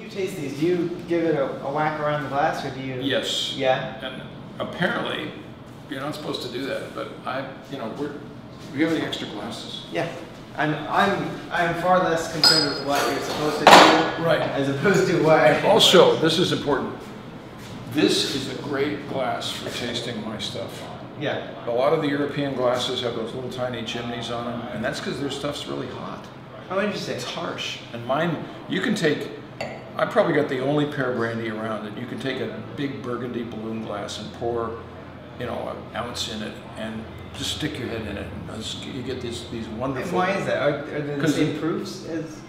taste these, do you give it a whack around the glass, or do you? Yes. Yeah. And apparently, you're not supposed to do that, but do you have any extra glasses? Yeah. I'm far less concerned with what you're supposed to do, right, as opposed to what. And also, this is important. This is a great glass for tasting my stuff. Yeah. A lot of the European glasses have those little tiny chimneys on them, and that's because their stuff's really hot. Oh, interesting. It's harsh. And mine, you can take. I probably got the only pear brandy around that you can take a big burgundy balloon glass and pour, an ounce in it, and just stick your head in it, and you get these wonderful. And why is that? Are they the same proofs as?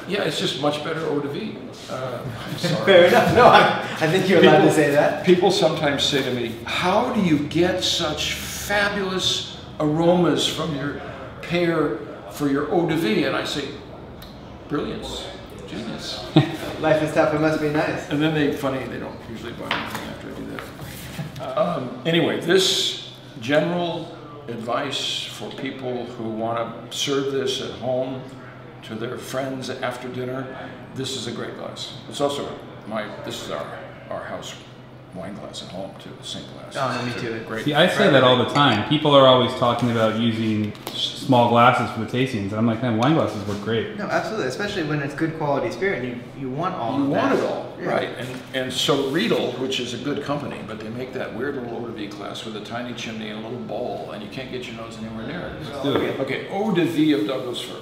Yeah, it's just much better eau-de-vie. I'm sorry. Fair enough. No, I think you're allowed to say that. People sometimes say to me, "How do you get such fabulous aromas from your pear for your eau-de-vie?" And I say, "Brilliance, genius." Life is tough. It must be nice. And then they don't usually buy anything after I do that. Anyway, this general advice for people who want to serve this at home to their friends after dinner, this is a great glass. It's also this is our house wine glass at home too, the same glass. Oh, me too. Great. See, I say that all the time. People are always talking about using small glasses for the tastings, and I'm like, man, wine glasses work great. No, absolutely, especially when it's good quality spirit, and you want all of that. You want it all, yeah. right? And so Riedel, which is a good company, but they make that weird little eau-de-vie glass with a tiny chimney and a little bowl, and you can't get your nose anywhere near it. Let's do it. Okay, eau-de-vie of Douglas Fir.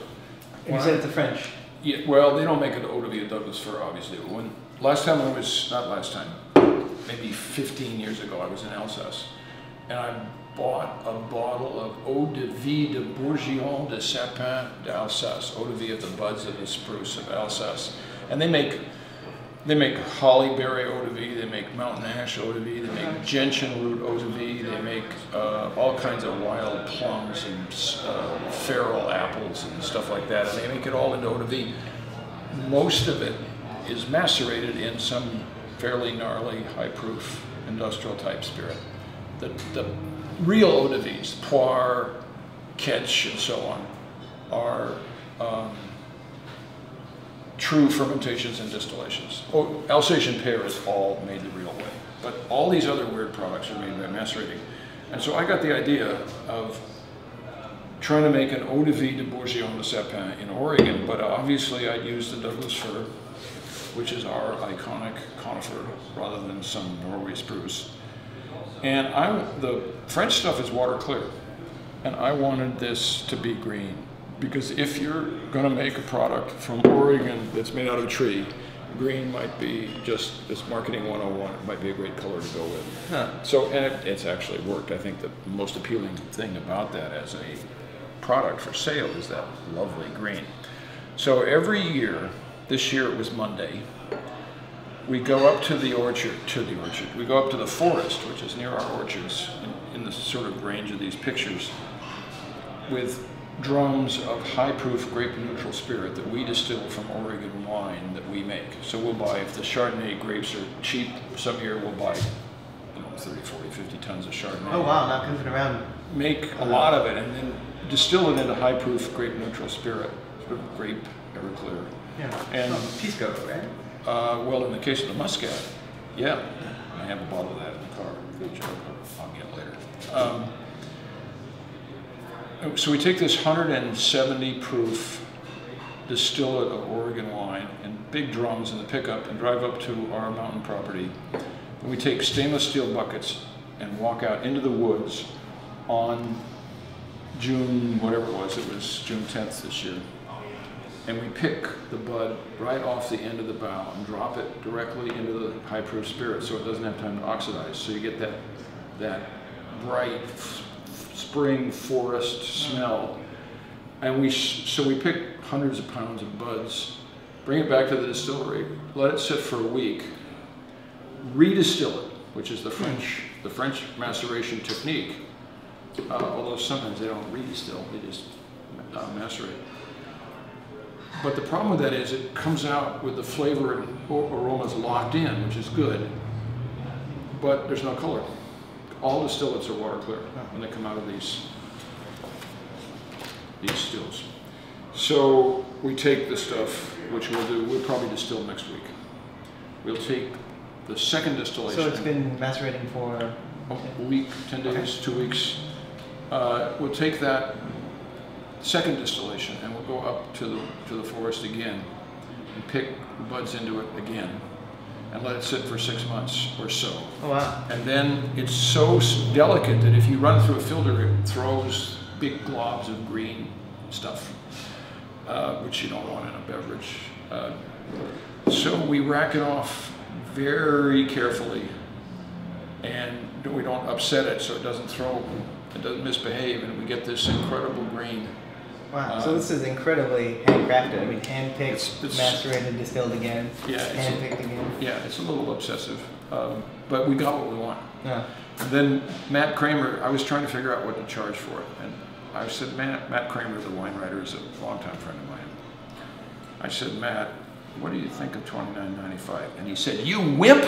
You said it's a French. Yeah, well, they don't make an eau-de-vie of Douglas Fir, obviously. Maybe 15 years ago, I was in Alsace, and I bought a bottle of eau-de-vie de Bourguignon de Sapin d'Alsace, eau-de-vie of the buds of the spruce of Alsace. And they make hollyberry eau-de-vie, they make mountain ash eau-de-vie, they make gentian root eau-de-vie, they make all kinds of wild plums and feral apples and stuff like that, and they make it all into eau-de-vie. Most of it is macerated in some fairly gnarly, high-proof, industrial-type spirit. The real eau-de-vies, Poire, Ketch, and so on, are true fermentations and distillations. Alsatian pear is all made the real way, but all these other weird products are made by macerating. And so I got the idea of trying to make an eau-de-vie de Bourguignon de Sapin in Oregon, but obviously I'd use the Douglas Fir, which is our iconic conifer, rather than some Norway spruce. And the French stuff is water clear, and I wanted this to be green, because if you're going to make a product from Oregon that's made out of a tree, green might be just, it's marketing 101, it might be a great color to go with. Huh. So, and it's actually worked. I think the most appealing thing about that as a product for sale is that lovely green. So every year, this year it was Monday, we go up to the orchard, we go up to the forest, which is near our orchards, in the sort of range of these pictures, with drums of high-proof grape-neutral spirit that we distill from Oregon wine that we make. So we'll buy, if the Chardonnay grapes are cheap, some year we'll buy 30, 40, 50 tons of Chardonnay. Oh wow, not goofing around. Make a lot of it and then distill it into high-proof grape-neutral spirit, sort of grape, Everclear. Yeah. And Pisco, right? well, in the case of the Muscat, yeah. I have a bottle of that in the car, which I'll get later. So we take this 170 proof distillate of Oregon wine in big drums in the pickup and drive up to our mountain property. And we take stainless steel buckets and walk out into the woods on June, whatever it was June 10th this year. And we pick the bud right off the end of the bough and drop it directly into the high-proof spirit so it doesn't have time to oxidize. So you get that bright spring forest smell. And so we pick hundreds of pounds of buds, bring it back to the distillery, let it sit for a week, redistill it, which is the French maceration technique. Although sometimes they don't redistill, they just macerate. But the problem with that is it comes out with the flavor and aromas locked in, which is good, but there's no color. All distillates are water clear when they come out of these stills. So we take the stuff, which we'll probably distill next week. We'll take the second distillation. So it's been macerating for a week, 10 days, 2 weeks. We'll take that second distillation and we'll go up to the forest again and pick the buds into it again and let it sit for 6 months or so. Oh wow. And then it's so delicate that if you run it through a filter, it throws big globs of green stuff, which you don't want in a beverage. So we rack it off very carefully, and we don't upset it so it doesn't misbehave, and we get this incredible green. Wow, so this is incredibly handcrafted. I mean, hand-picked, macerated, distilled again, yeah, hand-picked again. Yeah, it's a little obsessive, but we got what we want. Yeah. And then Matt Kramer, I was trying to figure out what to charge for it, and I said, Matt Kramer, the wine writer, is a longtime friend of mine. I said, Matt, what do you think of $29.95? And he said, you wimp!